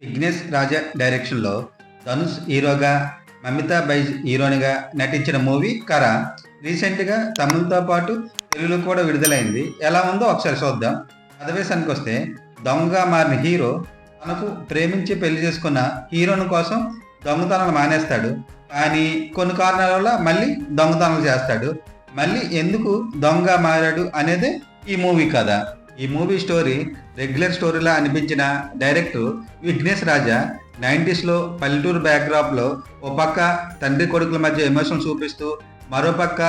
విఘ్నేష్ రాజా డైరెక్షన్‌లో ధనుష్ హీరోగా, మమితా బైజ్ హీరోయిన్‌గా నటించిన మూవీ 'కర' రీసెంట్‌గా తమిళ్‌తో పాటు తెలుగులో కూడా విడుదలైంది. ఎలా ఉందో ఒకసారి చూద్దాం. కథ విషయానికొస్తే దొంగగా మారిన హీరో తనకు ప్రేమించి పెళ్లి చేసుకున్న హీరోయిన్ కోసం దొంగతనాలు మానేస్తాడు. కానీ కొన్ని కారణాల వల్ల మళ్ళీ దొంగతనాలు చేస్తాడు. మళ్ళీ ఎందుకు దొంగగా మారాడు అనేదే ఈ మూవీ కథ. ఈ మూవీ స్టోరీ రెగ్యులర్ స్టోరీలా అనిపించిన డైరెక్టర్ విఘ్నేష్ రాజా 90స్లో పల్లెటూరు బ్యాక్డ్రాప్లో ఓ పక్క తండ్రి కొడుకుల మధ్య ఎమోషన్ చూపిస్తూ, మరోపక్క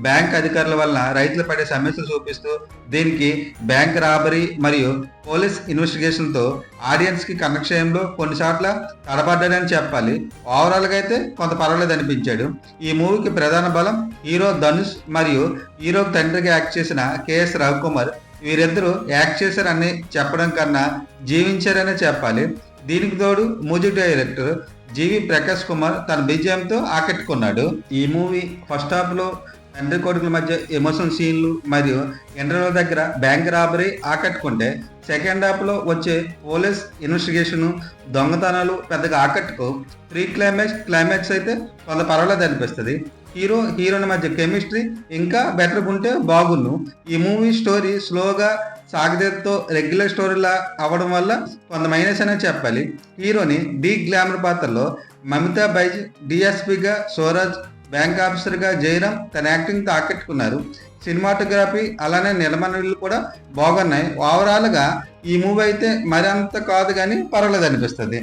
బ్యాంక్ అధికారుల వలన రైతులు పడే సమస్యలు చూపిస్తూ, దీనికి బ్యాంక్ రాబరీ మరియు పోలీస్ ఇన్వెస్టిగేషన్తో ఆడియన్స్కి కనెక్షన్లో కొన్నిసార్ల తడబడ్డాడని చెప్పాలి. ఓవరాల్గా అయితే కొంత పర్వాలేదు అనిపించాడు. ఈ మూవీకి ప్రధాన బలం హీరో ధనుష్ మరియు హీరోకి తండ్రిగా యాక్ట్ చేసిన కేఎస్ రవికుమార్. వీరిద్దరూ యాక్ట్ చేశారని చెప్పడం కన్నా జీవించారనే చెప్పాలి. దీనికి తోడు మ్యూజిక్ డైరెక్టర్ జీవి ప్రకాష్ కుమార్ తన బీజిఎంతో ఆకట్టుకున్నాడు. ఈ మూవీ ఫస్ట్ హాఫ్లో తండ్రి కొడుకుల మధ్య ఎమోషనల్ సీన్లు మరియు ఇంటర్వెల్ దగ్గర బ్యాంక్ రాబరీ ఆకట్టుకుంటే, సెకండ్ హాఫ్లో వచ్చే పోలీస్ ఇన్వెస్టిగేషను, దొంగతనాలు పెద్దగా ఆకట్టుకో. క్లైమాక్స్ అయితే కొంత పర్వాలేదు అనిపిస్తుంది. హీరోయిన్ మధ్య కెమిస్ట్రీ ఇంకా బెటర్గా ఉంటే బాగున్ను. ఈ మూవీ స్టోరీ స్లోగా సాగదీతో రెగ్యులర్ స్టోరీలా అవ్వడం వల్ల కొంత మైనస్ అనే చెప్పాలి. హీరోని డీ గ్లామర్ పాత్రలో మమితా బైజ్, డిఎస్పీగా సోరాజ్, బ్యాంక్ ఆఫీసర్గా జయరామ్ తన యాక్టింగ్తో ఆకట్టుకున్నారు. సినిమాటోగ్రఫీ అలానే నిర్మాణాలు కూడా బాగున్నాయి. ఓవరాల్గా ఈ మూవీ అయితే మరి అంత కాదు కానీ పర్వాలేదు అనిపిస్తుంది.